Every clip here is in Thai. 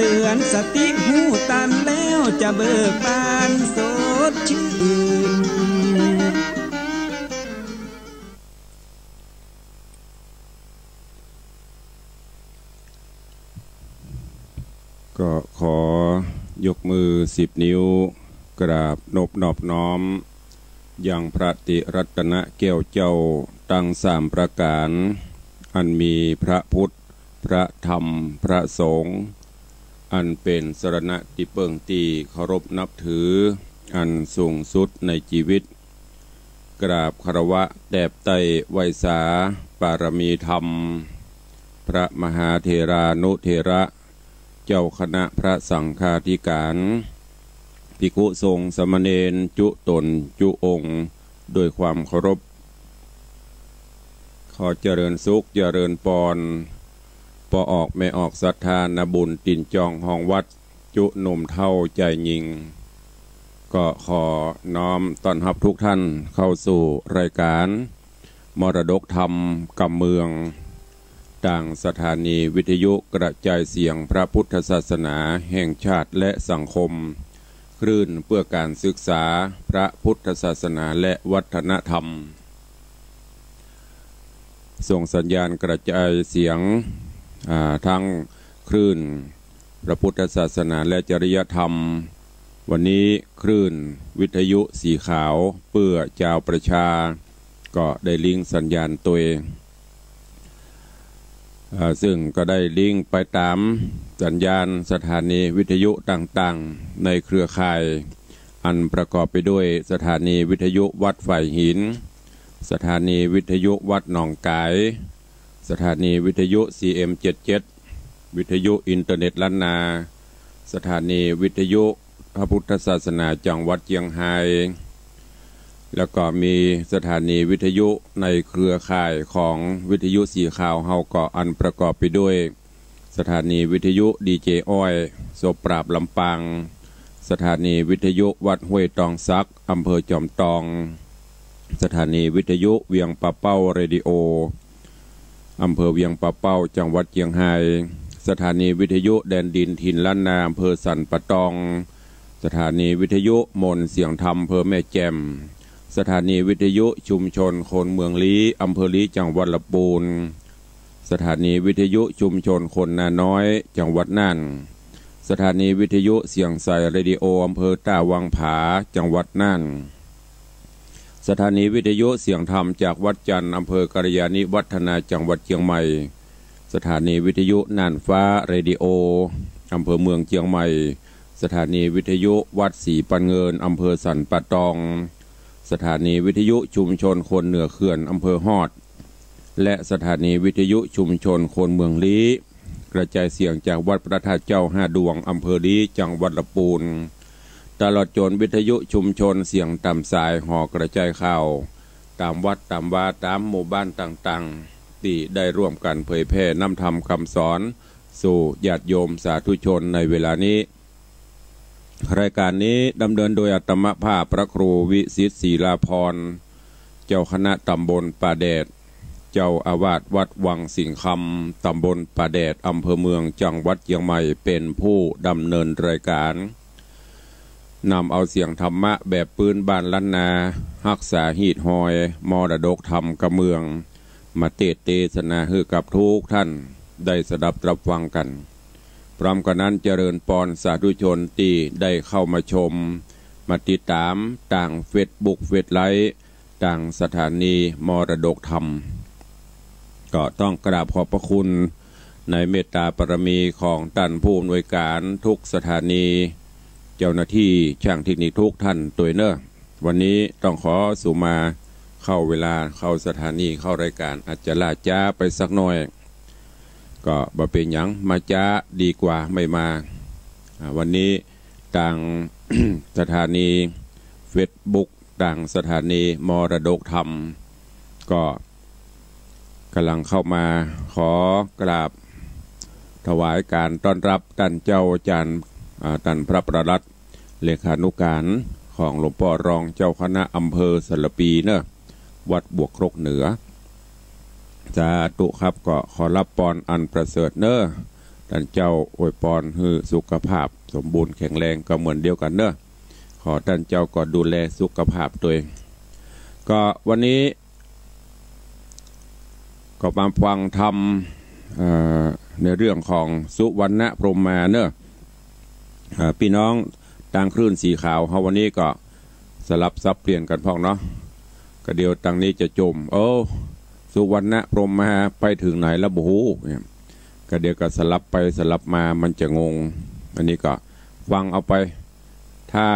เตือนสติหูตันแล้วจะเบิกบานสดชื่นก็ขอยกมือ10 นิ้วกราบนบนอบน้อมยังพระติรัตนแก้วเจ้าตั้ง3 ประการอันมีพระพุทธพระธรรมพระสงฆ์อันเป็นสรณะที่เปิ่งตีเคารพนับถืออันสูงสุดในชีวิตกราบคารวะแดบไตไวสาปารมีธรรมพระมหาเถรานุเถระเจ้าคณะพระสังฆาธิการภิกษุสงฆ์สามเณรจุตนจุองค์โดยความเคารพขอเจริญสุขเจริญปอนปออกไม่ออกศรัทธานบุญตินจองห้องวัดจุหนุ่มเท่าใจยิงก็ขอน้อมต้อนรับทุกท่านเข้าสู่รายการมรดกธรรมกำเมืองต่างสถานีวิทยุกระจายเสียงพระพุทธศาสนาแห่งชาติและสังคมคลื่นเพื่อการศึกษาพระพุทธศาสนาและวัฒนธรรมส่งสัญญาณกระจายเสียงทั้งคลื่นพระพุทธศาสนาและจริยธรรมวันนี้คลื่นวิทยุสีขาวเพื่อเจ้าประชาก็ได้ลิงก์สัญญาณตัวเองซึ่งก็ได้ลิงก์ไปตามสัญญาณสถานีวิทยุต่างๆในเครือข่ายอันประกอบไปด้วยสถานีวิทยุวัดฝ่ายหินสถานีวิทยุวัดหนองกายสถานีวิทยุ CM77 วิทยุอินเทอร์เน็ตล้านนาสถานีวิทยุพระพุทธศาสนาจังหวัดเชียงรายแล้วก็มีสถานีวิทยุในเครือข่ายของวิทยุสีขาวเฮาก็อันประกอบไปด้วยสถานีวิทยุดีเจอ้อยโสปราบลำปางสถานีวิทยุวัดห้วยตองซักอำเภอจอมตองสถานีวิทยุเวียงปะเป้าเรดิโออำเภอเวียงปะเป้าจังหวัดเชียงรายสถานีวิทยุแดนดินถิ่นล้านนาอำเภอสันปะตองสถานีวิทยุมนเสียงธรรมอำเภอแม่แจ่มสถานีวิทยุชุมชนคนเมืองลี้อำเภอลี้จังหวัดลำพูนสถานีวิทยุชุมชนคนนาน้อยจังหวัดน่านสถานีวิทยุเสียงใสเรดิโออำเภอตาวังผาจังหวัดน่านสถานีวิทยุเสียงธรรมจากวัดจันทร์อำเภอกัลยาณิวัฒนาจังหวัดเชียงใหม่สถานีวิทยุน่านฟ้าเรดิโออำเภอเมืองเชียงใหม่สถานีวิทยุวัดศรีปันเงินอำเภอสันปะตองสถานีวิทยุชุมชนคนเหนือเขื่อนอำเภอฮอดและสถานีวิทยุชุมชนคนเมืองลี้กระจายเสียงจากวัดพระธาตุเจ้า5 ดวงอำเภอลี้จังหวัดลำพูนตลอดจนวิทยุชุมชนเสียงต่ำสายห่อกระจายข่าวตามวัดตามวาตามหมู่บ้านต่างๆที่ได้ร่วมกันเผยแพร่นำธรรมคำสอนสู่ญาติโยมสาธุชนในเวลานี้รายการนี้ดำเนินโดยอัตมภาพพระครูวิสิทธิ์ศรีลาภรณ์เจ้าคณะตำบลป่าแดดเจ้าอาวาสวัดวังสิงคำตำบลป่าแดดอำเภอเมืองจังหวัดเชียงใหม่เป็นผู้ดำเนินรายการนำเอาเสียงธรรมะแบบปืนบ้านล้านนารักษาหีดหอยมรดกธรรมกำเมืองมาเทศนาให้กับทุกท่านได้สดับรับฟังกันพร้อมกันนั้นเจริญปอนสาธุชนที่ได้เข้ามาชมมาติดตามต่างเฟซบุ๊กเฟซไลฟ์ต่างสถานีมรดกธรรมก็ต้องกราบขอบพระคุณในเมตตาปรมีของท่านผู้อำนวยการทุกสถานีเจ้าหน้าที่ช่างเทคนิคทุกท่านตัวเนอะวันนี้ต้องขอสู่มาเข้าเวลาเข้าสถานีเข้ารายการอาจจะล่าช้าไปสักหน่อยก็บ่เป็นหยังมาจ้าดีกว่าไม่มาวันนี้ต่าง สถานีเฟซบุ๊กต่างสถานีมรดกธรรมก็กำลังเข้ามาขอกราบถวายการต้อนรับท่านเจ้าอาจารย์ท่านพระประหลัดเลขานุการของหลวงพ่อรองเจ้าคณะอำเภอสระปีเนอะวัดบวกครกเหนือสาธุครับก็ขอรับปอนอันประเสริฐเนอะ ท่านเจ้าอวยพรให้สุขภาพสมบูรณ์แข็งแรงก็เหมือนเดียวกันเนอะขอท่านเจ้าก็ดูแลสุขภาพตัวเองก็วันนี้ก็มาฟังธรรมในเรื่องของสุวรรณพรหมาเนอะพี่น้องต่างคลื่นสีขาวเขาวันนี้ก็สลับซับเปลี่ยนกันพ้องเนาะก็เดียวตังนี้จะจมสุวรรณพรหมาไปถึงไหนแล้วบู๊ก็เดี๋ยวก็สลับไปสลับมามันจะงงอันนี้ก็ฟังเอาไปถ้า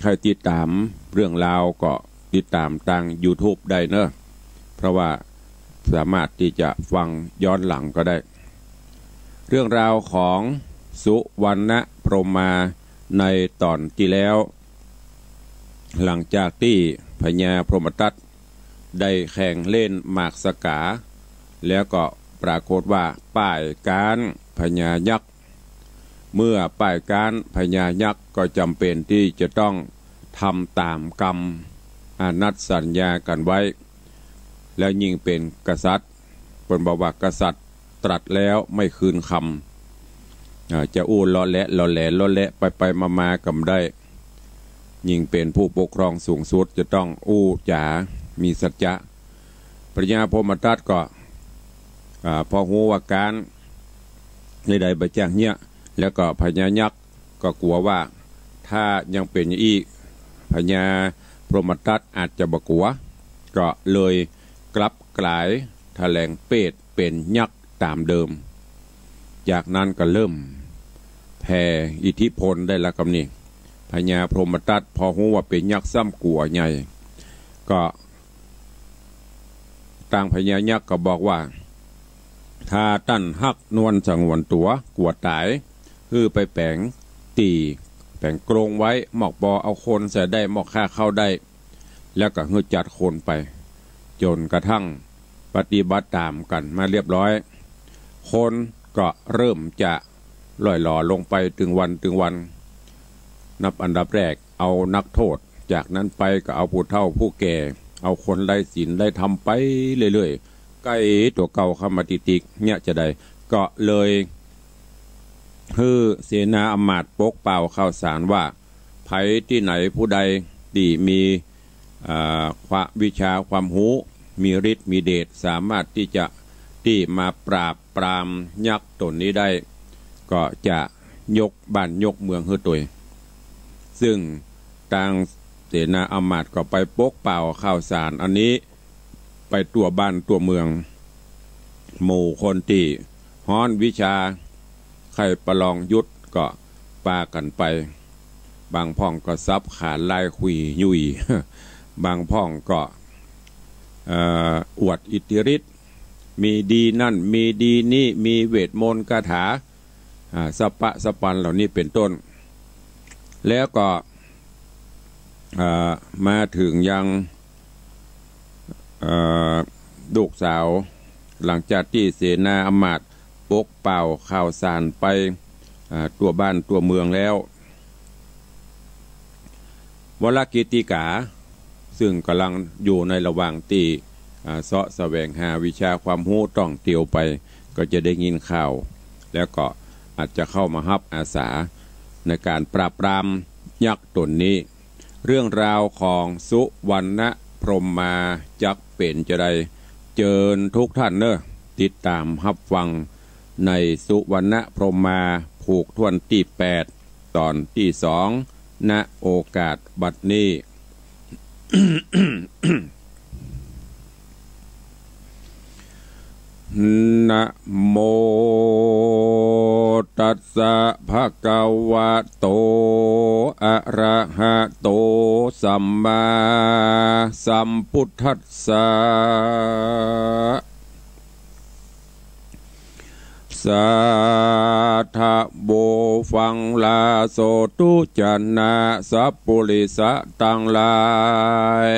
ใครติดตามเรื่องราวก็ติดตามทาง YouTube ได้เนอะเพราะว่าสามารถที่จะฟังย้อนหลังก็ได้เรื่องราวของสุวรรณพรหมาในตอนที่แล้วหลังจากที่พญาพรหมทัตได้แข่งเล่นหมากสกาแล้วก็ปรากฏว่าป้ายการพญายักษ์เมื่อป้ายการพญายักษ์ก็จำเป็นที่จะต้องทำตามกรรมนัดสัญญากันไว้แล้วยิ่งเป็นกษัตริย์เป็นบอกว่ากษัตริย์ตรัสแล้วไม่คืนคำจะอู้ล้อแหละไปมากันได้ยิ่งเป็นผู้ปกครองสูงสุดจะต้องอู้จ๋ามีสัจจะพญาพรหมทัตก็พอหูว่าการในใดบะแจ้งเนี่ยแล้วก็พญายักษ์ก็กลัวว่าถ้ายังเป็นอย่างนี้พญาพรหมทัตอาจจะบกลัวก็เลยกลับกลายแถลงเปตเป็นยักษ์ตามเดิมจากนั้นก็เริ่มแผ่อิทธิพลได้ละกำนี้พญาพรหมทัตพอหูว่าเป็นยักษ์ซ้ำกลัวใหญ่ก็ต่างพญายักษ์ก็บอกว่าถ้าตั้นฮักนวลสังวนตัวกลัวตายคือไปแปลงตีแปลงกรงไว้หมอกบอเอาคนใส่ได้หมอกฆ่าเข้าได้แล้วก็หื้อจัดคนไปจนกระทั่งปฏิบัติตามกันมาเรียบร้อยคนก็เริ่มจะล่อยหล่อลงไปถึงวันนับอันดับแรกเอานักโทษจากนั้นไปก็เอาผู้เฒ่าผู้แก่เอาคนไร้ศีลได้ทำไปเรื่อยๆใกล้ตัวเก่าเข้ามาติกเนี่ยจะได้ก็เลยเสนาอมาตย์ปกเป่าข่าวสารว่าไผที่ไหนผู้ใดที่มีความวิชาความรู้มีฤทธิ์มีเดชสามารถที่มาปราบปรามยักษ์ตนนี้ได้ก็จะยกบ้านยกเมืองให้ตัวซึ่งทางเสนาอมาตย์ก็ไปปกเป่าข่าวสารอันนี้ไปตัวบ้านตัวเมืองหมู่คนที่ฮ้อนวิชาใครประลองยุทธก็ปากันไปบางพ่องก็ซับขาลายคุยยุยบางพ่องก็อวดอิทธิฤทธิ์มีดีนั่นมีดีนี่มีเวทมนต์คาถาสปะสปันเหล่านี้เป็นต้นแล้วก็มาถึงยังลูกสาวหลังจากที่เสนาอมาตย์ปกเป่าข่าวสารไปตัวบ้านตัวเมืองแล้ววรกิติกาซึ่งกำลังอยู่ในระหว่างที่เสาะแสวงหาวิชาความรู้ต้องเตียวไปก็จะได้ยินข่าวแล้วก็อาจจะเข้ามาฮับอาสาในการปราบปรามยักษ์ตนนี้เรื่องราวของสุวรรณพรหมาจักเป็นจะได้เจิญทุกท่านเนอะติดตามฮับฟังในสุวรรณพรหมาผูกทวนที่8ตอนที่2ณโอกาสบัดนี้ นะโมตัสสะภะคะวะโตอะระหะโตสัมมาสัมพุทธัสสะสาธะโบฟังลาโสตุจันนาสัพปุริสะตังลาย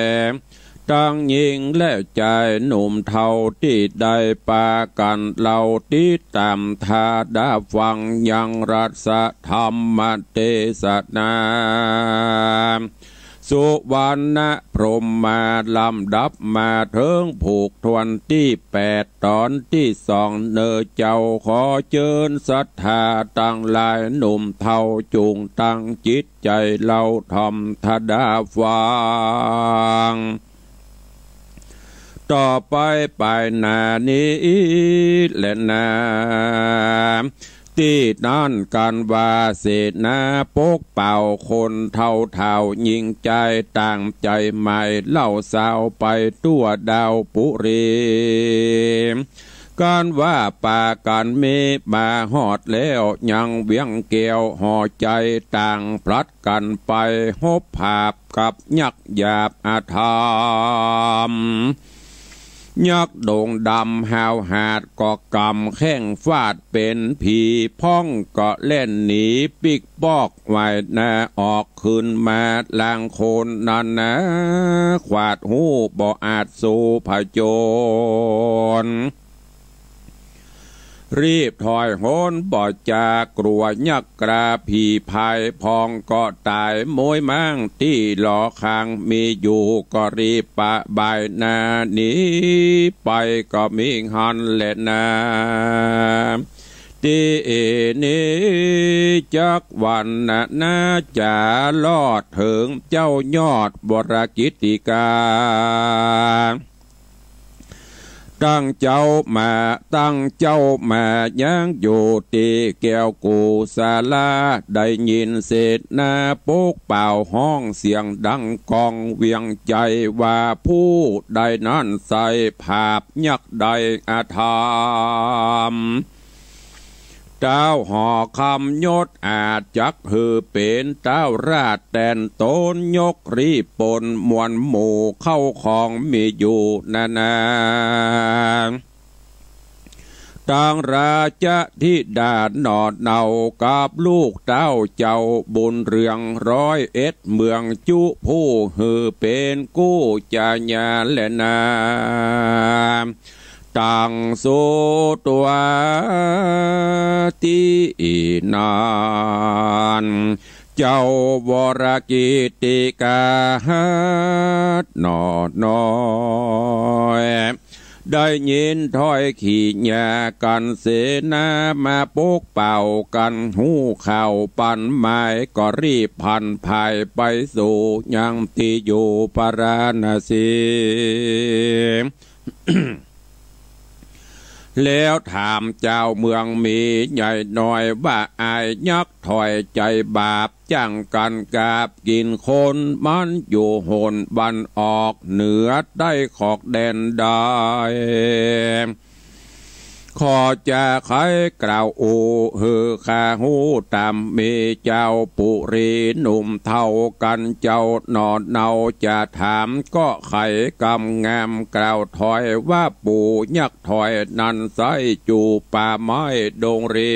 ตั้งหญิงและชายหนุ่มเฒ่าที่ได้ปากันเหล่าที่ตามทาดาฟังยังรัสธรรมเทศนา สุวรรณพรหมมาลำดับมาเถิงผูกทวนที่8ตอนที่2เนอเจ้าขอเชิญศรัทธาตั้งหลายหนุ่มเท่าจูงตั้งจิตใจเราทำทดาฟังต่อไปไปนานี้และนาที่นั่นการว่าเศษนาปกเป่าคนเท่าเท่ายิงใจต่างใจใหม่เล่าสาวไปตัวดาวปุรีการว่าป่าการเมมาหอดแล้วยังเวียงเกี่ยวห่อใจต่างพลัดกันไปหบภาพกับยักหยาบอาธรรมยักษ์โด่งดำหาวหาดก็กำแข้งฟาดเป็นผีพ้องก็เล่นหนีปิกปอกไว้นาออกขึ้นมาลางโคนนั่นนะขวาดหูบ่อาจสู้ผจญรีบถอยโหนบ่จากลัวยักษ์กราผีภายพองก็ตายมวยมั่งที่หลอคางมีอยู่ก็รีบปะบายนานี้ไปก็มีหันแหละนาที่นี้จักวันนาจะลอดถึงเจ้ายอดบรกิติกาตั้งเจ้ามายังอยู่ตีแก้วกูศาลาได้ยินเศษนาปกเป่าห้องเสียงดังกองเวียงใจว่าผู้ใดนั้นใส่ภาพยักษ์ใดอาธรรมเจ้าห่อคำยศอาจจักหือเป็นเจ้าราชแต่นโตนยกรีปนมวลหมู่เข้าของมีอยู่นาต่างราชธิดาหนอดเนากับลูกเต้าเจ้าบุญเรือง101เมืองจุผู้หือเป็นกู้จาญาและนาตั้งสุตัวที่นานเจ้าวรกิติกาหนอน้อยได้ยินถ้อยขีญากันเสนามาปกเป่ากันหูข่าวปันไม้ก็รีบพันภายไปสู่ยังที่อยู่ปาราณสี แล้วถามเจ้าเมืองมีใหญ่หน่อยว่าอายยักษ์ถอยใจบาปจังกันกาบกินคนมันอยู่โหนบันออกเหนือได้ขอกแดนได้ขอจะใครกล่าวโอฮือข้าหูตามมีเจ้าปุรีหนุ่มเท่ากันเจ้านอนเนาจะถามก็ไขกำงามกล่าวถอยว่าปู่ยักษ์ถอยนันไซจูป่าไม้ดงเรี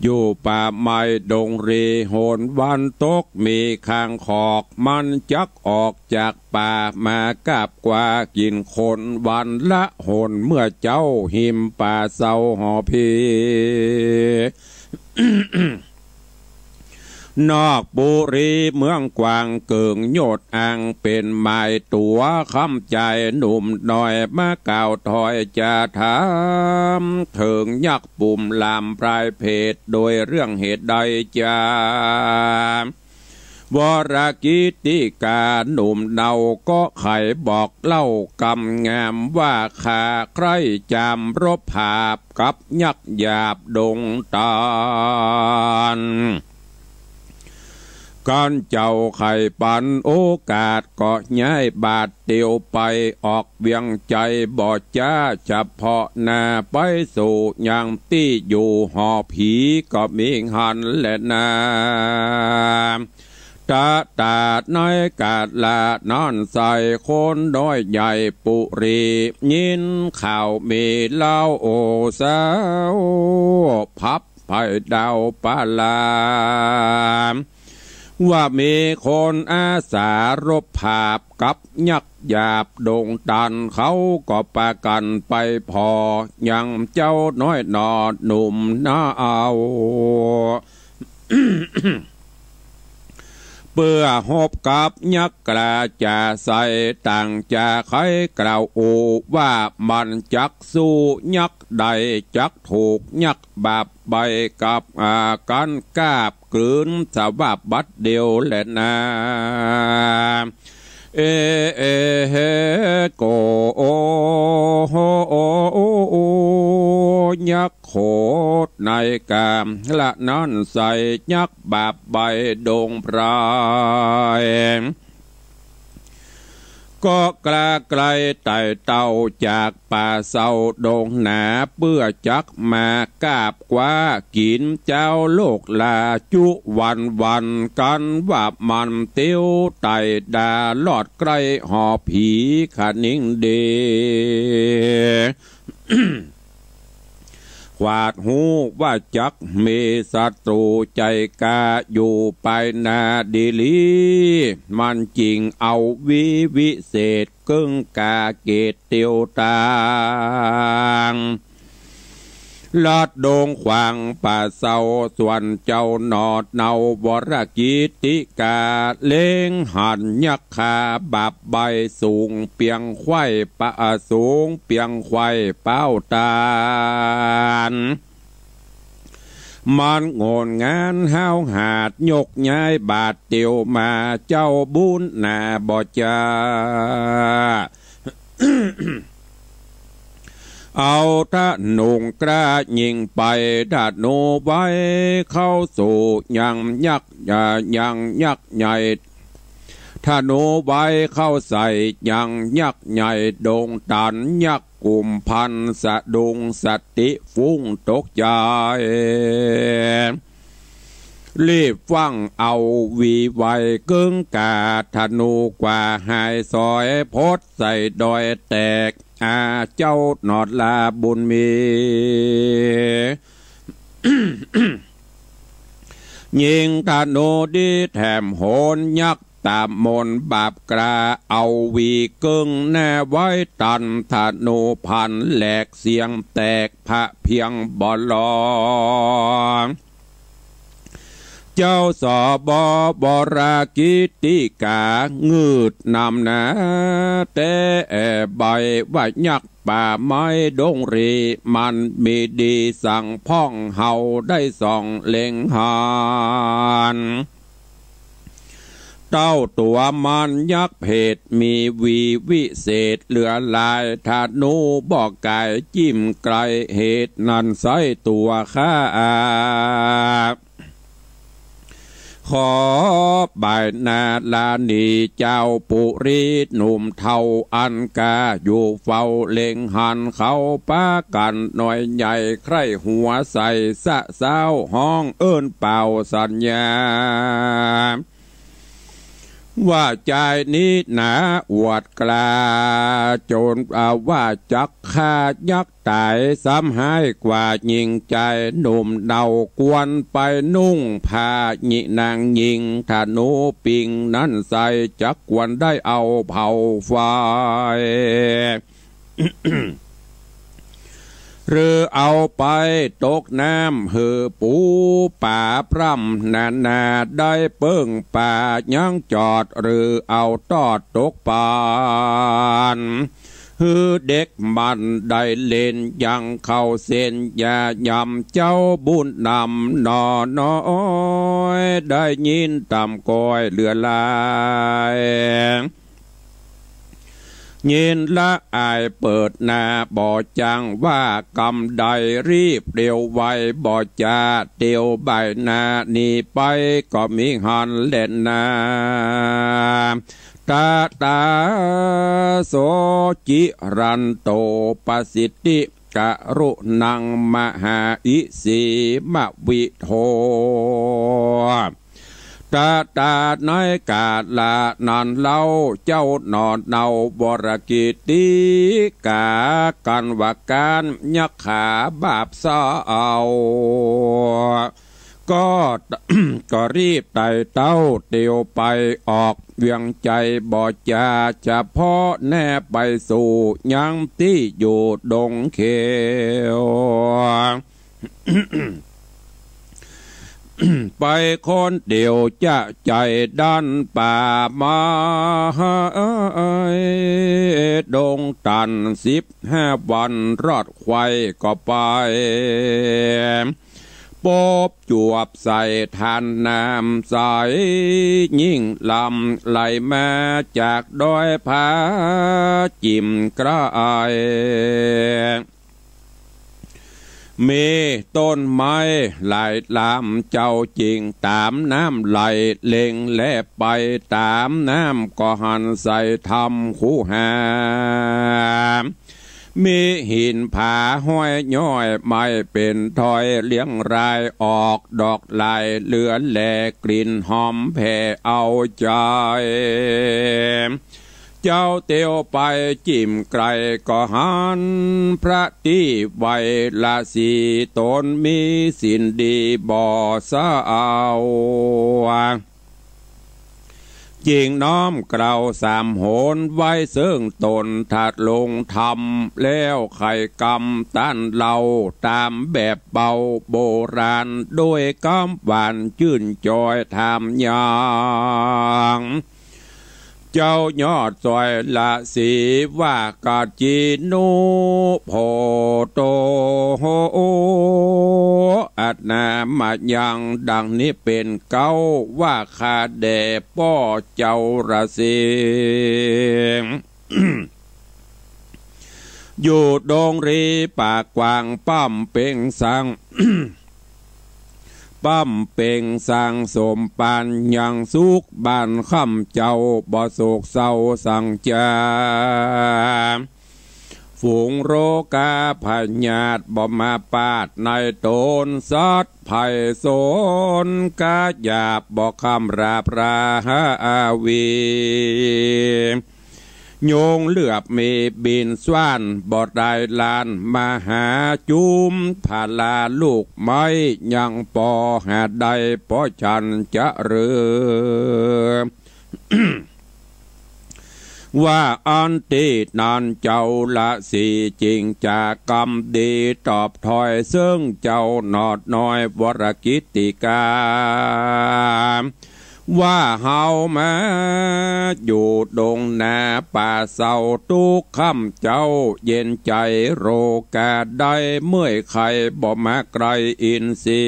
อยู่ป่าไม้ดงรีโหนวันตกมีข้างขอกมันจักออกจากป่ามากับกว่ากินคนวันละโหนเมื่อเจ้าหิมป่าเศร้าหอพี นอกบุรีเมืองกวางเกิงโยดอ่างเป็นไม้ตัวคำใจหนุ่มน้อยมาเก่าถอยจะถามถึงยักษ์ปุ่มลามปลายเพศโดยเรื่องเหตุใดจาวรกิติกาหนุ่มเนาก็ไขบอกเล่ากำงามว่าข้าใครจำรบภาพกับยักษ์หยาบดงตาลการเจ้าไข่ปันโอกาสก็ย้ายบาดเตียวไปออกเวียงใจบ่จ้าเฉพาะหน้าไปสู่ยังที่อยู่หอผีก็มีหันและนาตาตาดน้อยกาดละนอนใส่คนน้อยใหญ่ปุรียินข่าวมีเล่าโอสาวพับไผ่ดาวปาลาว่ามีคนอาสารบภาพกับยักษ์หยาบดงตันเขาก็ปากันไปพอยังเจ้าน้อยนอดหนุ่มน้าเอา เพื่อหบกับยักษ์กระจะใส่ต่างจะใครกล่าวโอว่ามันจักสู้ยักษ์ใดจักถูกยักษ์บาปใบกับกันกาบกลืนสวาบบัดเดียวแหละนะโกโอยักษ์โคดในกามละนั้นใส่ยักษ์บาปใบดงพรายก็กล้าไกลไต่เต่าจากป่าเศร้าดงหนาเพื่อจักมากราบกว่ากินเจ้าโลกลาจุวันกันว่ามันเตี้ยวไต่ดาลอดไกลหอผีขานิ่งเด ขวาดหูว่าจักมีศัตรูใจกาอยู่ไปนาดีลีมันจริงเอาวิเศษกึ่งกาเกตเตียวตางลอดดงขวางป่าเศร้าส่วนเจ้าหนอดเนาบรกิติกาเล้งหันยักขาบาบใบสูงเปียงไข่ปะสูงเปียงไข่เป้าตาลมันโงนงานห้าวหาดยกย้ายบาดเตียวมาเจ้าบุญนาบ่จา เอาถ้าหนุ่งกล้ายิงไปถ้าโนไว้เข้าสู่ยังยักใหญ่ถ้าโนไว้เข้าใส่ยังยักใหญ่ดงตันยักกลุ่มพันสะดุงสติฟุ้งตกใจรีบฟังเอาวีไวกึ่งกาธนูกว่าหายซอยพดใส่ดอยแตกเจ้าหนอดลาบุญมี ยิงธนูดีแถมโหนยักตามมนบาปกราเอาวีกึ่งแน่ไว้ตันธนูพันแหลกเสียงแตกพระเพียงบ่ลองเจ้าสอบอบรากิติกางืดนำนาแต่ใบว่ายักป่าไม้ดงรีมันมีดีสั่งพ่องเฮาได้ส่องเล็งหานเต้าตัวมันยักษ์เพศมีวีวิเศษเหลือลายธนูบอกกายจิ้มไกลเหตุนั้นใส่ตัวข้าขอบายนาลานีเจ้าปุรีหนุ่มเทาอันกาอยู่เฝ้าเล็งหันเขาป้ากันหน่อยใหญ่ใครหัวใส่สะเศร้าห้องเอิ้นเป่าสัญญาว่าใจนี้หนาอวดกลาโจรว่าจักฆ่ายักตายซ้ำหายกว่ายิงใจหนุ่มเดากวนไปนุ่งผ้าญินางยิงธนูปิงนั้นใส่จักกวนได้เอาเผาไฟ หรือเอาไปตกน้ำหือปูป่าพร่ำนาได้เปิ้งป่ายังจอดหรือเอาตอดตกปานหือเด็กมันได้เล่นยังเข้าเส้นอย่ายำเจ้าบุญนำนอน้อยได้ยินตำก้อยเลือลายยินละอายเปิดหน้าบ่จังว่ากำใดรีบเดียวไว้บ่จาเดียวใบหน้านี่ไปก็มีหันเล่นนาตาโสจิรันโตปสิทธิกะรุนังมหาอิสีมวิโทตาในกาดละนันเล่าเจ้านอนเนาบรกิติกากันว่าการยักขาบาปเศร้าก็รีบไต่เต้าเตียวไปออกเวียงใจบ่จาจะพ่อแน่ไปสู่ยังที่อยู่ดงเขียว ไปคนเดียวจะใจดันป่ามาดงตัน15 วันรอดควายก็ไปปบจวบใส่ทานน้ำใสยิ่งลำไหลมาจากดอยผาจิ้มกระไอมีต้นไม้หลายลำเจ้าจริงตามน้ำไหลเล็งและไปตามน้ำก็หันใส่ทำคู่หามีหินผาห้อยย้อยไม่เป็นถอยเลี้ยงรายออกดอกลายเหลือแลกลิ่นหอมแผ่เอาใจเจ้าเตียวไปจิ้มไกลก็หันพระที่ไวละสีตนมีสินดีบ่อสะเอาจิงน้อมเกล่าว3 โหนไว้เสื่องตนถัดลงทำแล้วไข่กำต้านเราตามแบบเบาโบราณด้วยกำหวานชื่นจอยทำยางเจ้ายอดซอยละสีว่ากาจีนุโพโตอัตนามายังดังนี้เป็นเก้าว่าคาเดป้อเจ้าระสี อยู่ดงรีปากกวางปั้มเป่งสัง ปั้มเป่งสร้างสมปานยังสุกบ้านค่ำเจ้าบ่โศกเศร้าสั่งจาฝูงโรกาพญาตบ่มาปาดในตนสัดไผ่โสนกาหยาบบ่คำราปราหาอาวีโยงเลือบมีบินสว่านบ่ได้ลานมาหาจุมผาลาลูกไม้ยังปอหาใดปอฉันจะเรือ ว่าอันตีนานเจ้าละสีจริงจากกรรมดีตอบถอยซึ่งเจ้าหนอดน้อยวรกิติกาว่าเฮามาอยู่ดงนาป่าเศร้าทุกค่ำเจ้าเย็นใจโรกาได้เมื่อยไข่บ่มาไกลอินทรี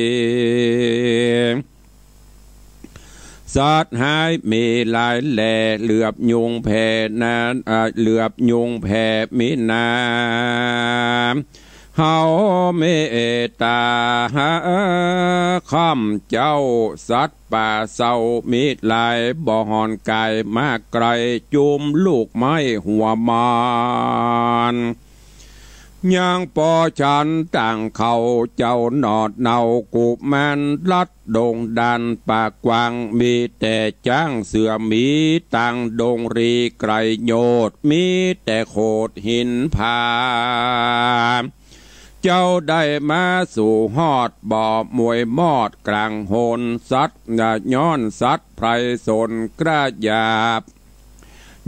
สัตว์หายมีลายแหล่เหลือบยุงแผ่นานเหลือบยุงแผ่มีนาเฮาเมตตาข้ามเจ้าสัตว์ป่าเศร้ามีลายบ่หอนกายมากไกลจุมลูกไม้หัวมานยังปอฉันต่างเขาเจ้าหนอดเนากุมันลัดดงดันปากกวางมีแต่จ้างเสือมีต่างดงรีไกรโยดมีแต่โขดหินผาเจ้าได้มาสู่ฮอดบ่อมวยมอดกลางโหนสัตว์ย้อนสัตว์ไพรสนกระหยาบ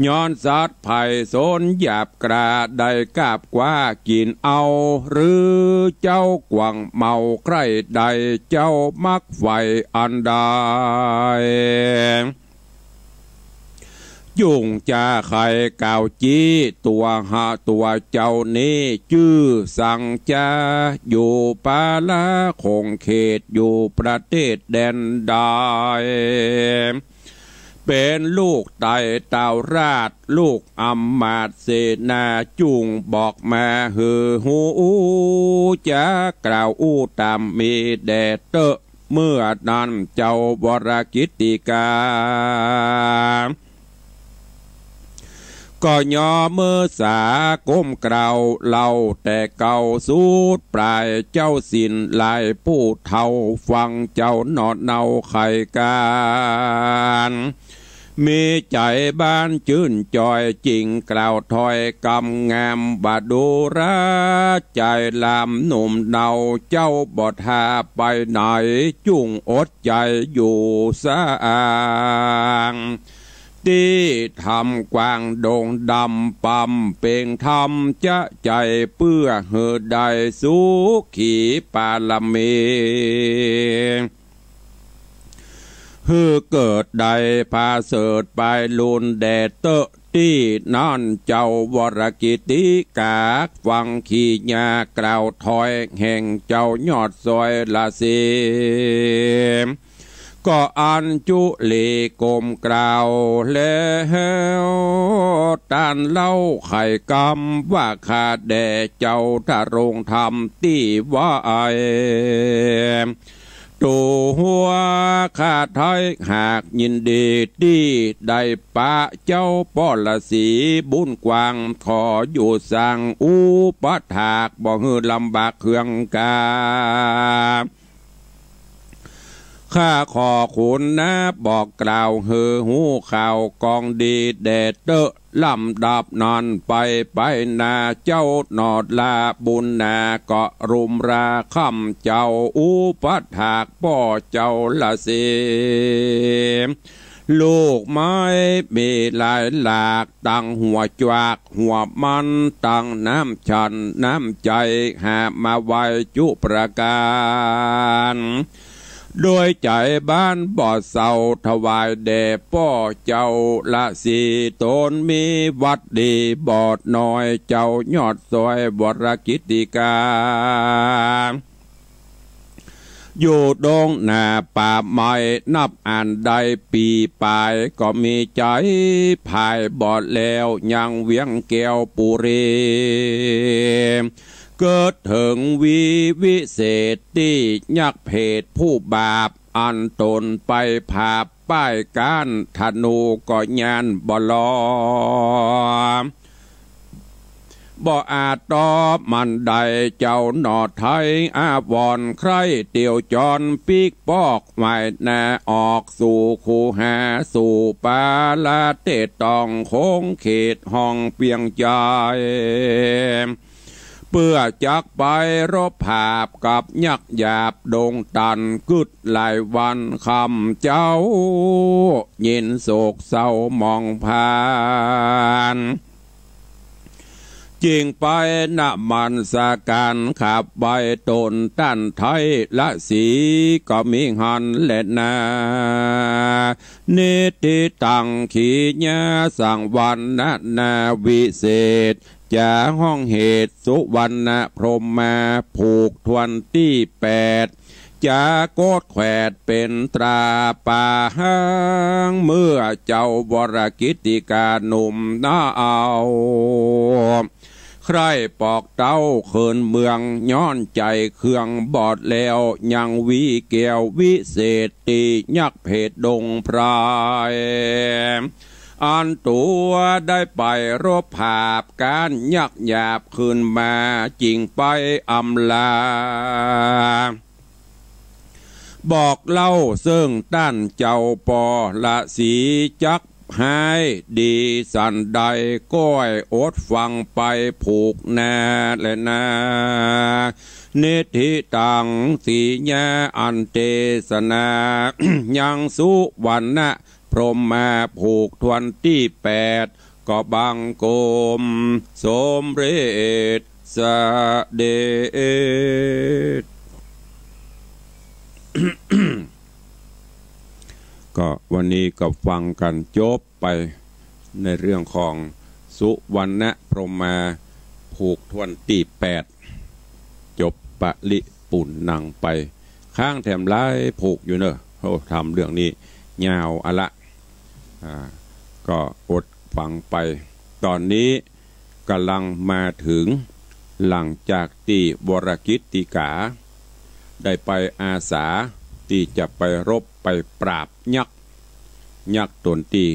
ย้อนสัตว์ไผ่สนหยาบกระได้กาบกว่ากินเอาหรือเจ้ากวางเมาใกล้ใดเจ้ามักไฟอันใดยุงจะไข่เก่าจี้ตัวหาตัวเจ้านี้ชื่อสังจาอยู่ปาละคงเขตอยู่ประเทศแดนใดเป็นลูกไต่เต่าราชลูกอำมาตย์เสนาจุงบอกมาฮือหูจะกล่าวอู้ตามมีแดดเตอะเมื่อนั้นเจ้าวรกิติกาก็ย่อมือสาก้มกล่าวเล่าแต่เก่าสูดปลายเจ้าสินลายผู้เท่าฟังเจ้าหนอดเนาไข่การมีใจบ้านจื่นจอยจริงกล่าวถอยกำงามบาดูราใจลามหนุ่มเนาเจ้าบอดหาไปไหนจุงอดใจอยู่สางที่ทำกวางโด่งดำปั๊มเป่งทำจะใจเพื่อเหือใดสุขีปาลเม ฮือเกิดใดพาเสดไปลุนแดดเตอะที่นั่นเจ้าวรกิติกาฟังขี้ยากล่าวถอยแห่งเจ้ายอดซอยละเสมก็อันจุลีกลมกล่าวแล้วตันเล่าไข่กำว่าขาดแด่เจ้าทารงธรรมที่ว่าไอตัวข้าไทยหากยินดีที่ได้ปะเจ้าป้อละสีบุญกวางขออยู่สั่งอุปถากบ่ฮือลำบากเครื่องกาข้าขอคุณนะบอกกล่าวเฮอหูข่าวกองดีแดดเตอะลำดับนอนไปนาเจ้านอดลาบุญนาเกาะรุมราคำเจ้าอุปัฏฐากป่อเจ้าละเสมลูกไม้มีหลายหลากตั้งหัวจวกหัวมันตั้งน้ำชันน้ำใจหามาไว้จุประการโดยใจบ้านบ่อเศร้าถวายแด่ป่อเจ้าละสีตนมีวัดดีบอดน้อยเจ้ายอดซอยวรกิติกาอยู่ดงหน้าป่าไม้นับอ่านได้ปีปลายก็มีใจภายบอดแล้วยังเวียงแก้วปุรีเกิดถึงวิเศษที่ยักเพศผู้บาปอันตนไปผาป้ายการธนูก็ยานบ่ลอบ่อาจตอบมันใดเจ้าหนอไทยอาวรใครเตียวจอนปีกปอกไว้แน่ออกสู่คูหาสู่ปาลาเตตองโค้งเขตห้องเปียงใจเพื่อจักไปรบภาพกับยักษ์หยาบดงตันกึดหลายวันคำเจ้ายินโศกเศร้ามองผ่านจิงไปนะมันสาการขับใบตนต้านไทยละสีก็มีหันและนานิติตังขีญาสังวันนาวิเศษจะห้องเหตุสุวรรณพรหมมาผูกทวนที่8จะโกดแขวดเป็นตราป่าห้างเมื่อเจ้าวรกิติกาหนุ่มน่าเอาใครปอกเต้าเขินเมืองย้อนใจเครื่องบอดแล้วยังวิเกียววิเศษตียักเพศดงพรายอันตัวได้ไปรบภาพการยักหยาบขึ้นมาจริงไปอำลาบอกเล่าซึ่งต้านเจ้าปอละสีจักหายดีสันใดก้อยอดฟังไปผูกนาและนานิธิตังสีญาอันเตสนา ยังสุวรรณะพรหมมาผูกทวนที่8ก็บังกรมสมเร็จสเดช ก็วันนี้ก็ฟังกันจบไปในเรื่องของสุวรรณพรหมมาผูกทวนที่8จบปะลิปุ่นนังไปข้างแถมไล่ผูกอยู่เนอะเขาทำเรื่องนี้ยาวอะละก็อดฟังไปตอนนี้กำลังมาถึงหลังจากที่วรกิตติกาได้ไปอาสาที่จะไปรบไปปราบยักษ์ตนตี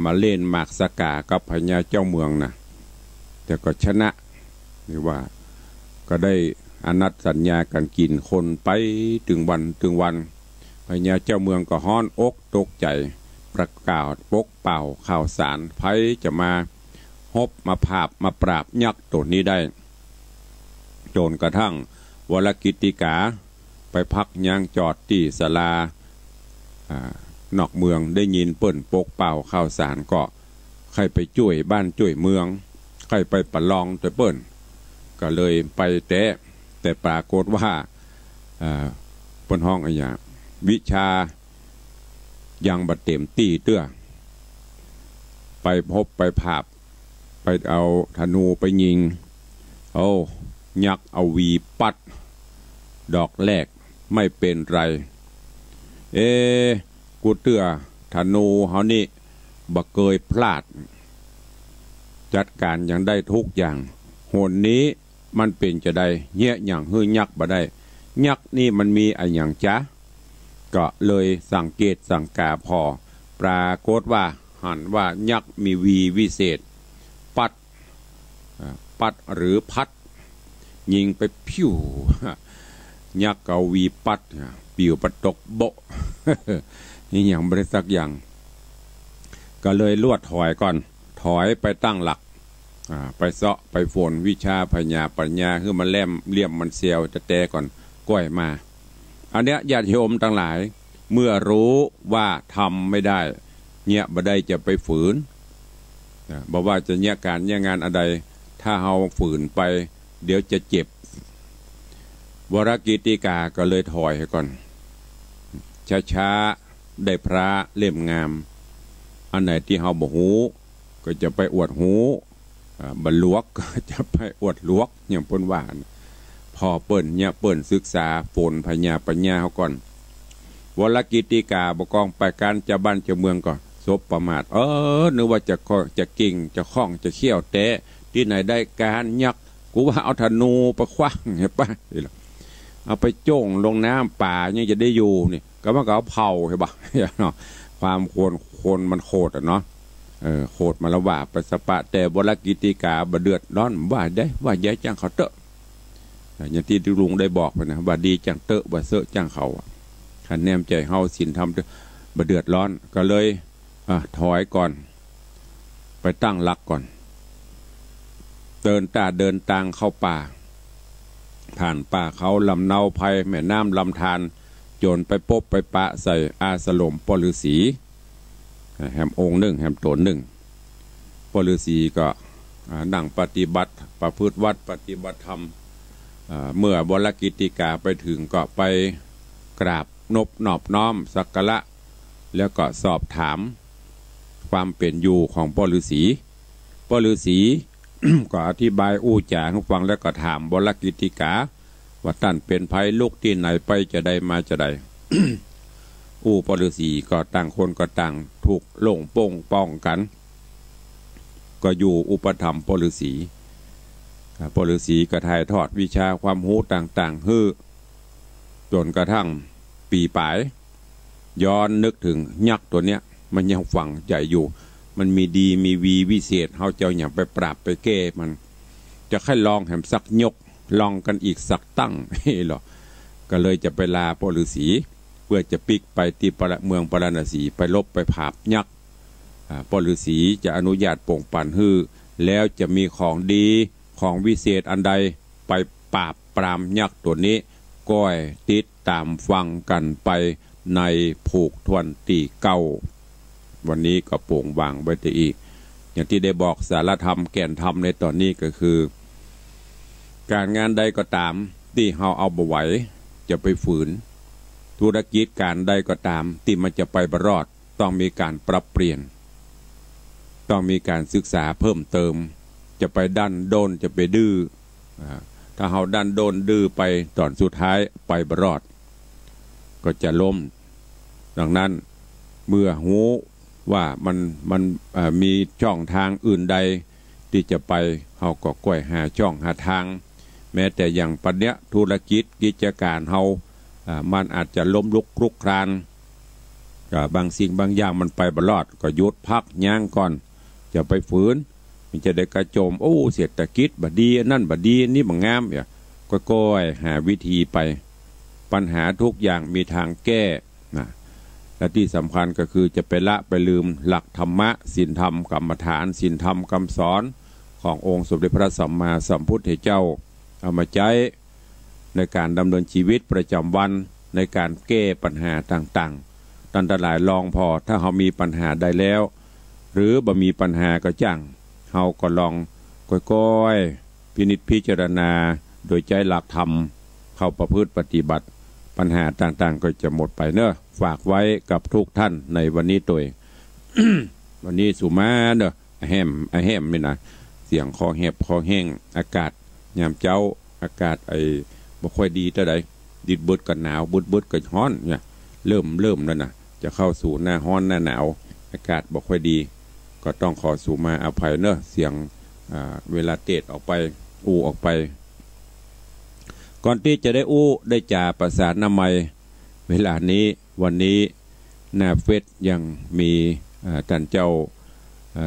มาเล่นหมากสกากับพญาเจ้าเมืองนะแต่ก็ชนะนี่ว่าก็ได้อนัดสัญญากันกินคนไปถึงวันพญาเจ้าเมืองก็ฮ้อนอกตกใจประกาศปกเป่าข่าวสารไผจะมาฮบมาภาพมาปราบยักษ์ตัวนี้ได้จนกระทั่งวรกิตติกาไปพักยางจอดที่ศาลานอกเมืองได้ยินเปิ้นปกเป่าข่าวสารก็ใครไปช่วยบ้านช่วยเมืองใครไปประลองตัวเปิ้นก็เลยไปแต่ปรากฏว่าเปิ้นห้องอะไรวิชา ยังบัดเต็มตี้เตื้อไปพบไปภาพไปเอาธนูไปยิงเอายักษ์เอาวีปัดดอกแรกไม่เป็นไรกูเตื้อธนูเฮานี่บ่เคยพลาดจัดการอย่างได้ทุกอย่างโหนนี้มันเป็นจะได้เหี้ยอย่างฮื้อยักษ์บ่ได้ยักษ์นี่มันมีอะไรอย่างจ๊ะก็เลยสังเกตสังกาพอปรากฏว่าหันว่ายักษ์มีวีวิเศษปัดหรือพัดยิงไปพิ้วยักษ์เอาวีปัดปิวประตกโบนี่อย่างบริสักอย่างก็เลยลวดถอยก่อนถอยไปตั้งหลักไปเสาะไปฝนวิชาพญาปัญญาคือมันแล่มเลี่ยมมันเสียวจะแต่ก่อนก้อยมาอันเนี้ยญาติโยมทั้งหลายเมื่อรู้ว่าทำไม่ได้เนี่ยบ่ได้จะไปฝืนบอกว่าจะเนี่ยการเนี่ยงานอะไรถ้าเราฝืนไปเดี๋ยวจะเจ็บวรกิติกาก็เลยถอยให้ก่อนช้าๆได้พระเล่มงามอันไหนที่เราบ่หูก็จะไปอวดหูบรรลวกก็จะไปอวดลวกอย่างพ้นว่าพอเปิ่นเนี่ยเปิ่นศึกษาฝนพญาปัญญาเขาก่อนวรกิติกาบกองไปการจะบ้านจะเมืองก่อนซบประมาทนึกว่าจะกิ่งจะคล้องจะเขี้ยวแตะที่ไหนได้การยักกูว่าเอาธนูไปคว้างเห็นปะเอาไปโจ่งลงน้ำป่ายังจะได้อยู่นี่ก็มันก็เอาเผาเห็นปะความโคนมันโคตรเนาะโคตรมาละว่าไปสปะแต่วรกิติกาบเดือดร้อนว่าได้ว่าแย่จังเขาเตอะอย่างที่ลุงได้บอกไปนะว่าดีจังเตอะว่าเสอะจังเขาขันแนมใจเฮาสินทำบเดือดร้อนก็เลยถอยก่อนไปตั้งหลักก่อนเดินตางเข้าป่าผ่านป่าเขาลำเนาภัยแม่น้ำลำธารโจรไปปบไปปะใส่อาสลมปฤาษีแหมองค์หนึ่งแหมตนหนึ่งปฤาษีก็นั่งปฏิบัติประพฤติวัดปฏิบัติธรรมเมื่อวรกิติกาไปถึงก็ไปกราบนอบน้อมสักการะแล้วก็สอบถามความเป็นอยู่ของปฤาษี ก็อธิบายอู้จ่าให้ฟังแล้วก็ถามวรกิติกาว่าท่านเป็นไผลูกที่ไหนไปจะได้มาจะได้ อู้ปฤาษีก็ต่างคนก็ต่างถูกลงโป่งป้องกันก็อยู่อุปถัมภ์ปฤาษีก็ถ่ายทอดวิชาความรู้ต่างๆฮื้อจนกระทั่งปีปลายย้อนนึกถึงยักษ์ตัวเนี้ยมันยังฝังใจอยู่มันมีดีมีวีวิเศษเขาเจ้าอย่างไปปราบไปแก้มันจะค่อยลองแหมสักยกลองกันอีกสักตั้งหรอก็เลยจะไปลาปฤาษีเพื่อจะปิกไปที่เมืองปราณสีไปลบไปผาบยักษ์ปฤาษีจะอนุญาตป่งปั่นฮื้อแล้วจะมีของดีของวิเศษอันใดไปปราบปรามยักษ์ตัวนี้ก้อยติดตามฟังกันไปในผูกทวนตีเก้าวันนี้ก็โป่งวางไว้แต่อีกอย่างที่ได้บอกสารธรรมแก่นธรรมในตอนนี้ก็คือการงานใดก็ตามที่เฮาเอาบ่ไหวจะไปฝืนธุรกิจการใดก็ตามที่มันจะไปบรอดต้องมีการปรับเปลี่ยนต้องมีการศึกษาเพิ่มเติมจะไปดันโดนจะไปดื้อถ้าเฮาดันโดนดื้อไปตอนสุดท้ายไปบรอดก็จะล้มดังนั้นเมื่อหูว่ามันมีช่องทางอื่นใดที่จะไปเฮาก็ก้อยหาช่องหาทางแม้แต่อย่างปัจจุบันธุรกิจกิจการเฮามันอาจจะล้มลุกคลุกคลานบางสิ่งบางอย่างมันไปบรอดก็หยุดพักย่างก่อนจะไปฝืนมันจะได้กระโจมโอ้เศรษฐกิจบดีนั่นบดีนี่บังงามเนี่ยก็ก้อยหาวิธีไปปัญหาทุกอย่างมีทางแก้นะและที่สำคัญก็คือจะไปละไปลืมหลักธรรมะศีลธรรมกรรมฐานศีลธรรมคำสอนขององค์สมเด็จพระสัมมาสัมพุทธเจ้าเอามาใช้ในการดำเนินชีวิตประจำวันในการแก้ปัญหาต่างๆตันตรายลองพอถ้าเขามีปัญหาได้แล้วหรือบ่มีปัญหาก็จังเขาก็ลองก้อยๆพินิจพิจารณาโดยใจหลักธรรมเข้าประพฤติปฏิบัติ ปัญหาต่างๆก็จะหมดไปเนอะฝากไว้กับทุกท่านในวันนี้ตัว วันนี้สุมาเนอะแฮมไม่นะเสียงคอแหบคอแห้งอากาศยามเจ้าอากาศบ่ค่อยดีเท่าใดดิดเบิดกันหนาวเบิดกันร้อนเนี่ยเริ่มแล้วนะจะเข้าสู่หน้าร้อนหน้าหนาวอากาศบ่ค่อยดีก็ต้องขอสู่มาอภัยเนอะเสียงเวลาเตดออกไปออกไปก่อนที่จะได้ได้จ่าประสานนามัยเวลานี้วันนี้หน้าเฟซยังมีท่านเจ้า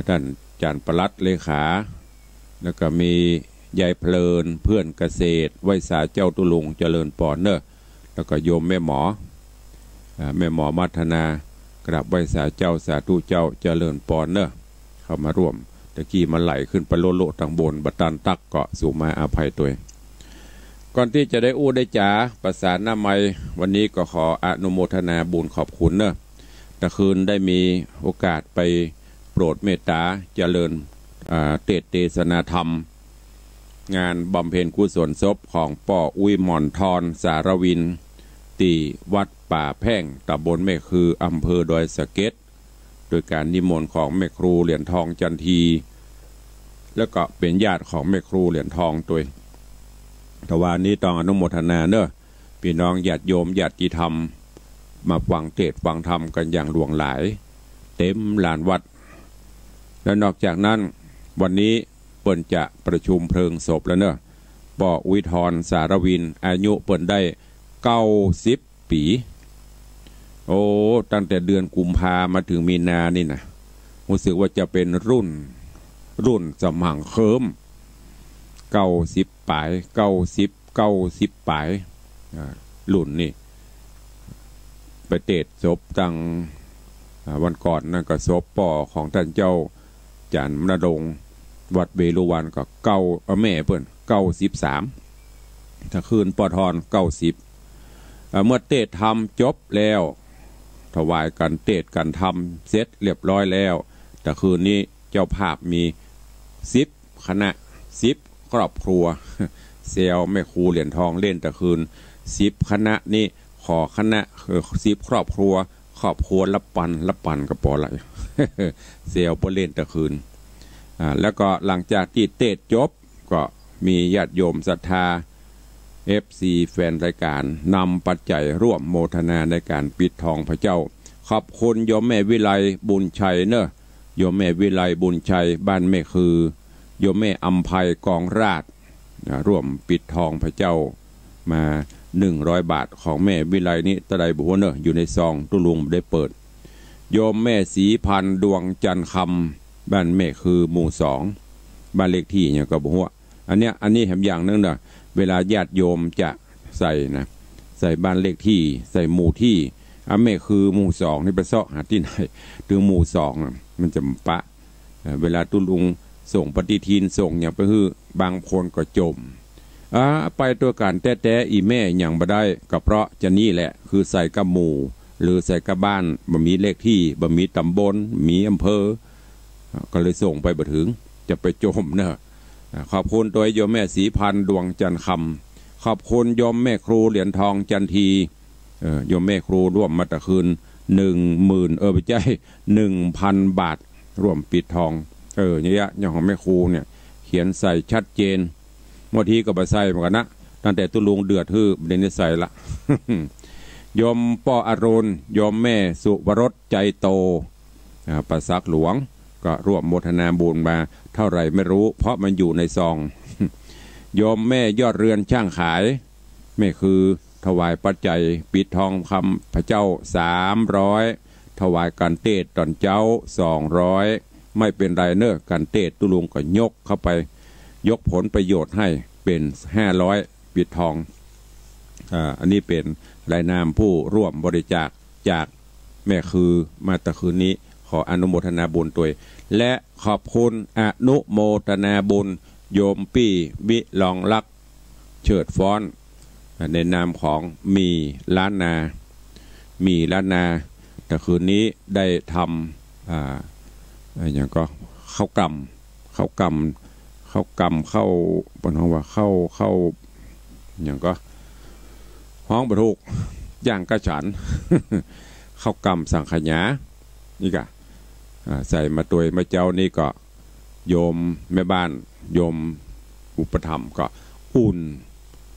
ท่านจารย์ปลัดเลขาแล้วก็มียายเพลินเพื่อนเกษตรไวสาเจ้าตุลุงเจริญปอนเนอะแล้วก็โยมแม่หมอมัทนากราบไวสาเจ้าสาธุเจ้าเจริญปอนเนอะเข้ามาร่วมตะกี้มันไหลขึ้นไปโลทางบนบัตันตักเกาะสู่มาอาภัยตัวก่อนที่จะได้ได้จ๋าประสานหน้าไม้วันนี้ก็ขออนุโมทนาบุญขอบคุณเนอะตะคืนได้มีโอกาสไปโปรดเมตตาเจริญเทศนาธรรมงานบำเพ็ญกุศลศพของป่ออุ้ยหม่อนทอนสารวินตีวัดป่าแพ่งตำบลแม่คืออำเภอดอยสะเก็ดโดยการนิมนต์ของแม่ครูเหรียญทองจันทีแล้วก็เป็นญาติของแม่ครูเหรียญทองตัวทวารนี้ต้องอนุโมทนาเนอะพี่น้องญาติโยมญาติธรรมมาฟังเทศน์ฟังธรรมกันอย่างหลวงหลายเต็มลานวัดและนอกจากนั้นวันนี้เปิ่นจะประชุมเพลิงศพแล้วเนอะป่ออุ้ยทอนสารวินอายุเปิ่นได้90 ปีโอ้ตั้งแต่เดือนกุมภามาถึงมีนานี่นะรู้สึกว่าจะเป็นรุ่นสมั่งเคิม90 ปลาย90 ปลายรุ่นนี่ไปเตดศพตั้งวันก่อนนั่นก็ศพป่อของท่านเจ้าจันมรดงวัดเบลุวันก็แม่เพิ่น93ถ้าคืนปอทอน90เมื่อเตดทำจบแล้วถวายกันเตดกันทำเสร็จเรียบร้อยแล้วแต่คืนนี้เจ้าภาพมี10 คณะ10 ครอบครัวเซลแม่ครูเหรียญทองเล่นแต่คืน10 คณะนี่ขอคณะ10 ครอบครัวละปันกระป๋อไหล เซลพอเล่นแต่คืนแล้วก็หลังจากที่เตดจบก็มีญาติโยมศรัทธา FC แฟนรายการนำปัจจัยร่วมโมทนาในการปิดทองพระเจ้าขอบคุณโยมแม่วิไลบุญชัยเนอะโยมแม่วิไลบุญชัยบ้านแม่คือโยมแม่อัมภัยกองราชร่วมปิดทองพระเจ้ามา100 บาทของแม่วิไลนี้ตะไดบุญเนอะอยู่ในซองตุลุงได้เปิดโยมแม่ศรีพันธ์ดวงจันทร์คำบ้านแม่คือหมู่2บ้านเลขที่เนี่ยก็บอกว่าอันนี้แถมอย่างนึงเนอะเวลาญาติโยมจะใส่บ้านเลขที่ใส่หมู่ที่แม่คือหมู่2นี่ไปเสาะหาที่ไหนถึงหมู่2มันจะปะเวลาตุลุงส่งปฏิทินส่งอย่างไปคือบางคนก็จมไปตัวการแต่อีแม่อย่างบ่ได้ก็เพราะจะนี่แหละคือใส่กับหมู่หรือใส่กับบ้านบ่มีเลขที่บ่มีตำบลมีอำเภอก็เลยส่งไปบ่ถึงจะไปจมเนอะขอบคุณตัวโยมแม่ศรีพันธ์ดวงจันทร์คำขอบคุณโยมแม่ครูเหรียญทองจันทีโยมแม่ครูร่วมมาตะคืน10,000ไปใจ 1,000 บาทร่วมปิดทองเนี่ยอย่างของแม่ครูเนี่ยเขียนใส่ชัดเจนเมื่อทีก็ไปใส่เหมือนกันนะตั้งแต่ตุลุงเดือดฮือเดนใส่ละ โยมป้ออรุณโยมแม่สุวรสใจโตประซักหลวงก็ร่วมโมทนาบุญมาเท่าไหร่ไม่รู้เพราะมันอยู่ในซอง โยมแม่ยอดเรือนช่างขายแม่คือถวายปัจจัยปิดทองคำพระเจ้า300ถวายกันเตดตอนเจ้า200ไม่เป็นไรเนอะกันเตดตุลุงก็ยกเข้าไปยกผลประโยชน์ให้เป็น500ปิดทองอันนี้เป็นรายนามผู้ร่วมบริจาคจากแม่คือมาตะคืนนี้ขออนุโมทนาบุญตัวและขอบคุณอนุโมทนาบุญโยมปี้วิลองลักเฉิดฟ้อนในนามของมีล้านนาแต่คืนนี้ได้ทำอย่างก็เข้ากำเข้าปนห้องว่าเข้าอย่างก็ห้องประทุก ย่างกระฉัน ข้าวกำสังขยานี่กะใส่มาตัวมาเจ้านี่ก็โยมแม่บ้านโยมอุปถัมภ์ก็อุ่น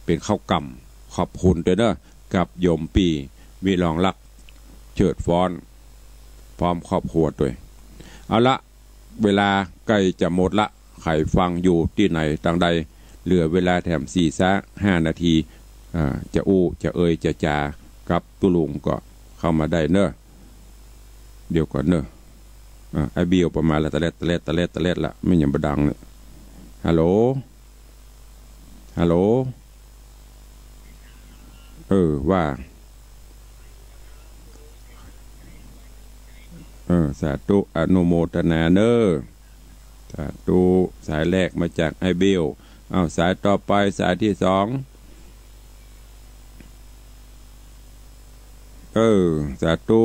เป็นข้าวกำขอบคุณด้วยเนอะกับโยมปีวิรองลักษ์เฉิดฟ้อนพร้อมครอบครัวด้วยเอาละเวลาใกล้จะหมดละใครฟังอยู่ที่ไหนต่างใดเหลือเวลาแถม4-5 นาทีจะอู้จะเอ่ยจะจากับตุลุงก็เข้ามาได้เนอะเดี๋ยวก่อนเนอะไอเบียวประมาณละตะเล็ดละไม่ยังประดังเนี่ยฮัลโหลว่าสาธุอนุโมทนาเนอสาธุสายแรกมาจากไอเบียวเอาสายต่อไปสายที่2สาธุ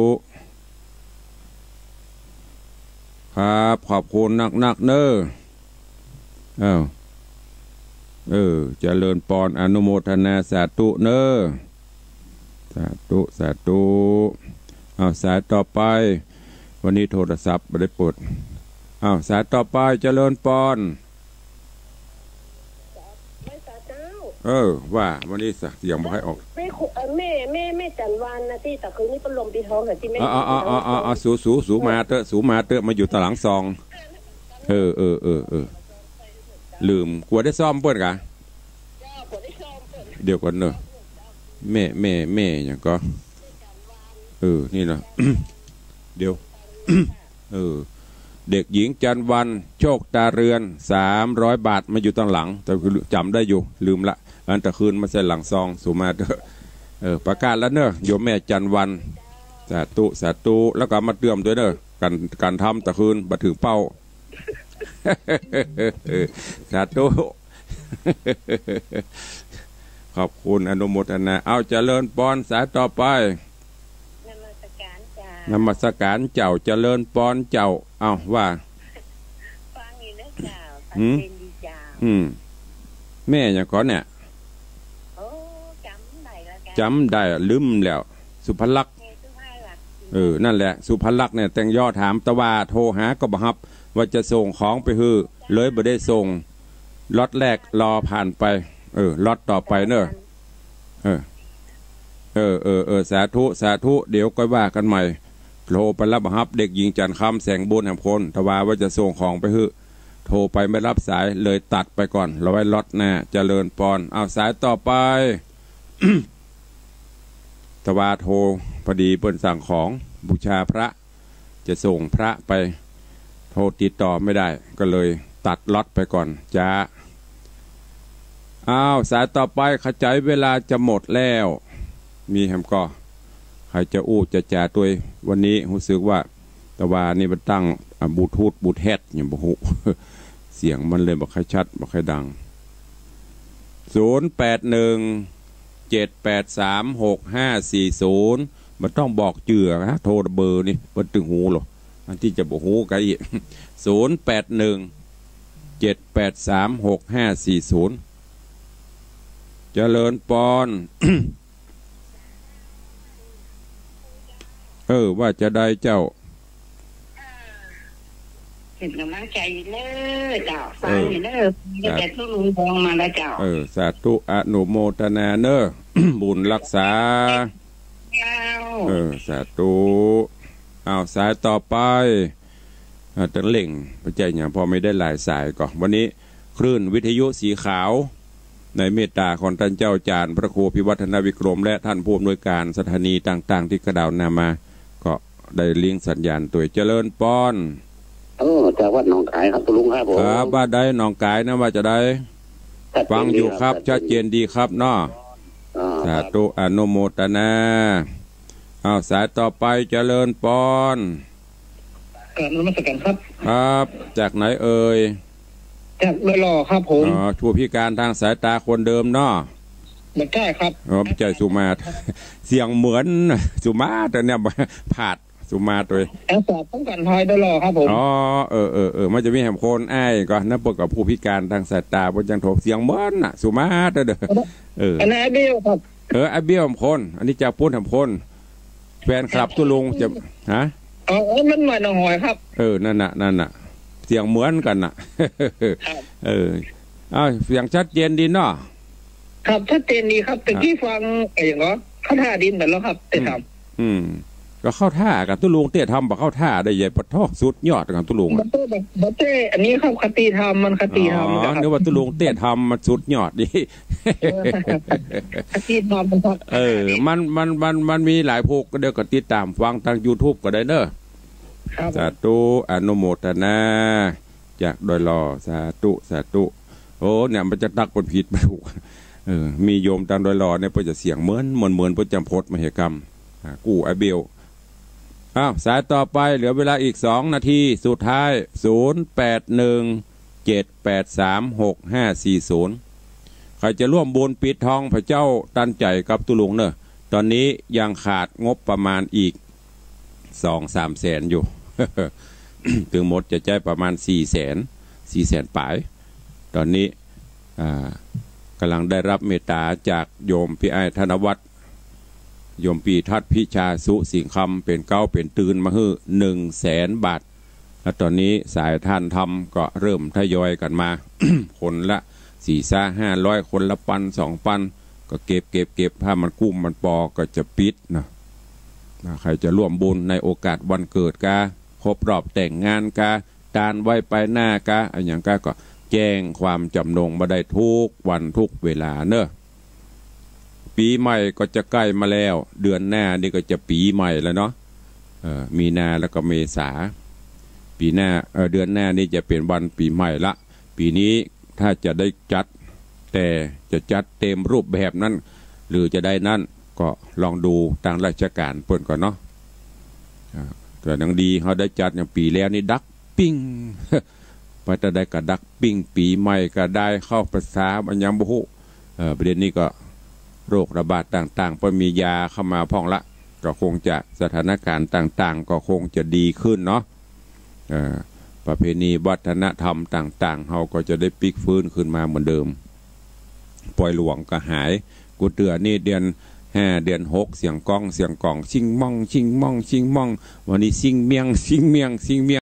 ครับขอบคุณนักเนอเจริญปอนอนุโมทนาสาธุเนอสาธุเอาสายต่อไปวันนี้โทรศัพท์ไม่ได้ปลดเอาสายต่อไปเจริญปอนว่าวันนี้เสียงบอกให้ออกแม่จันวานนะที่แต่คืนนี้เป็นลมปีท้องแต่ที่แม่สูมาเตอะมาอยู่ตารางซองลืมกลัวได้ซ่อมเปิ้นกะเดี๋ยวก่อนเนอะแม่อย่างก็นี่เนาะ เดี๋ยว เด็กหญิงจันวันโชคตาเรือน300 บาทมาอยู่ตั้งหลังแต่จำได้อยู่ลืมละอันตะคืนมาใส่หลังซองสูมาเด้อประกาศแล้วเนอะโยมแม่จันวันสาธุแล้วก็มาเตือนด้วยเนอะการทำตะคืนมาถึงเป้า สาธุขอบคุณอนุโมทนาเอาเจริญปอนสายต่อไปนมัสการเจ้าเจริญปอนเจ้าเอาว่าฟังอยู่นะเจ้าเป็นดีเจ้าแม่อย่างก่อนเนี่ยจำได้ลืมแล้วสุภลักษณ์นั่นแหละสุภลักษณ์เนี่ยแต่งย่อถามตะว่าโทรหาก็บ่รับว่าจะส่งของไปฮื้อเลยบ่ได้ส่งล็อตแรกรอผ่านไปล็อตต่อไปเนอะสาธุเดี๋ยวก็ว่ากันใหม่โทรไปรับฮับเด็กหญิงจันคำแสงบุญแห่งพลทว่าจะส่งของไปฮื้อโทรไปไม่รับสายเลยตัดไปก่อนเราไว้ล็อตหน้าเจริญปอนเอาสายต่อไป ทว่าโทรพอดีเปิ้นสั่งของบูชาพระจะส่งพระไปโทรติดต่อไม่ได้ก็เลยตัดล็อตไปก่อนจ้าสายต่อไปขจายเวลาจะหมดแล้วมีแฮมก็ใครจะอู้จะจ่าตัววันนี้รู้สึกว่าแต่ว่านี่มันตั้งบลูทูธบลูเทสอย่างบ่ฮู้ เสียงมันเลยบ่ค่อยชัดบ่ค่อยดัง0817836540มันต้องบอกเจือนะโทรเบอร์นี่เปิ้นตึงหูหรออันที่จะบ่ฮู้ก็อีก0817836540เจริญปอน ว่าจะได้เจ้าเห็นกำลังใจเน้อเจ้าฟังเน้อแต่ทุลุงพองมาแล้วเจ้าสาธุอนุโมทนาเน้อ บุญรักษาสาธุสายต่อไปตั้งเล่งปัจจัยอย่างพอไม่ได้หลายสายก่อนวันนี้คลื่นวิทยุสีขาวในเมตตาของท่านเจ้าจารย์พระครูพิวัฒนวิกรมและท่านผู้อำนวยการสถานีต่างๆที่กระดาวนามาก็ได้เลี้ยงสัญญาณตัวเจริญปอนจากวัดหนองกายครับลุงครับผมครับว่าได้หนองกายนะว่าจะได้ฟังอยู่ครับชัดเจนดีครับเนาะสาธุอนุโมทนาสายต่อไปเจริญปอนกราบนมัสการครับครับจากไหนเอ่ยจากเลยหล่อครับผมผู้พิการทางสายตาคนเดิมเนาะมันใช่ครับใจสุมาเสียงเหมือนสุมาแต่เนี่ยผาดสุมาตัวแอบสอบป้องกันภัยได้หรอครับผมมันจะมีแหมโคนไอ้ก็นับปกกับผู้พิการทางสายตาบนจังโถเสียงเหมือนน่ะสุมาเด้ออันนั้นเดียวครับ ไอเบี้ยวมคนอันนี้จะพูดทำคนแฟนคลับตุลุงจะฮะอ๋อมันหน่อยหน่อยครับนั่นน่ะเสียงเหมือนกันน่ะเสียงชัดเจนดีเนาะครับชัดเจนดีครับแต่ที่ฟังอย่างก็เข้าท่าดินแต่แล้วครับแต่ทำก็เข้าท่ากับตุลุงเตี้ยทำบ่เข้าท่าได้ใหญ่ปะทอกสุดยอดกับตุลุงบัเต้อันนี้ครับคติธรรมมันคติธรรมนะครับนึกว่าตุลุงเตี้ยทำมันสุดยอดดิคติธรรมมันมันมีหลายพวกก็เดี๋ยวก็ติดตามฟังทาง YouTube ก็ได้เด้อสาธุอนุโมทนาจากโดยรอสาธุโอ้เนี่ยมันจะตักคนผิดมาถูกมีโยมตามโดยรอเนี่ยเพื่อจะเสียงเหมือนเพื่อจำพจน์มเหกรรมกู้ไอเบลสายต่อไปเหลือเวลาอีก2 นาทีสุดท้าย0817836540ใครจะร่วมบุญปิดทองพระเจ้าตันใจกับตุลุงเนอะตอนนี้ยังขาดงบประมาณอีก 2-3 แสนอยู่ ถึงหมดจะใช้ประมาณ4 แสนปลายตอนนี้กำลังได้รับเมตตาจากโยมพี่ไอธนวัฒน์โยมปีทัดพิชาสุสิงคำเป็นเก้าเป็นตื่นมาฮื้อ100,000 บาทแล้วตอนนี้สายท่านทำก็เริ่มทยอยกันมา คนละ400-500คนละปัน2 ปันก็เก็บถ้ามันกุ้มมันปอก็จะปิดนะใครจะร่วมบุญในโอกาสวันเกิดกาครบรอบแต่งงานกาการไว้ไปหน้ากาอะไรอย่างกาก็แจ้งความจำนงมาได้ทุกวันทุกเวลาเนอะปีใหม่ก็จะใกล้มาแล้วเดือนหน้านี่ก็จะปีใหม่แล้วเนาะมีนาแล้วก็เมษาปีหน้าเดือนหน้านี่จะเป็นวันปีใหม่ละปีนี้ถ้าจะได้จัดแต่จะจัดเต็มรูปแบบนั้นหรือจะได้นั่นก็ลองดูทางราชการเปิดก่อนเนาะแต่ดังดีเขาได้จัดอย่างปีแล้วนี่ดักปิ้งพอจะได้กระดักปิ้งปีใหม่ก็ได้เข้าภาษาอันยังบุหุประเด็นนี้ก็โรคระบาดต่างๆพอมียาเข้ามาพ่องละก็คงจะสถานการณ์ต่างๆก็คงจะดีขึ้นเนาะประเพณีวัฒนธรรมต่างๆเขาก็จะได้พลิกฟื้นขึ้นมาเหมือนเดิมปล่อยหลวงก็หายกูเตือนนี่เดือน5 เดือน 6เสียงกล้องชิงม่องวันนี้ชิงเมียง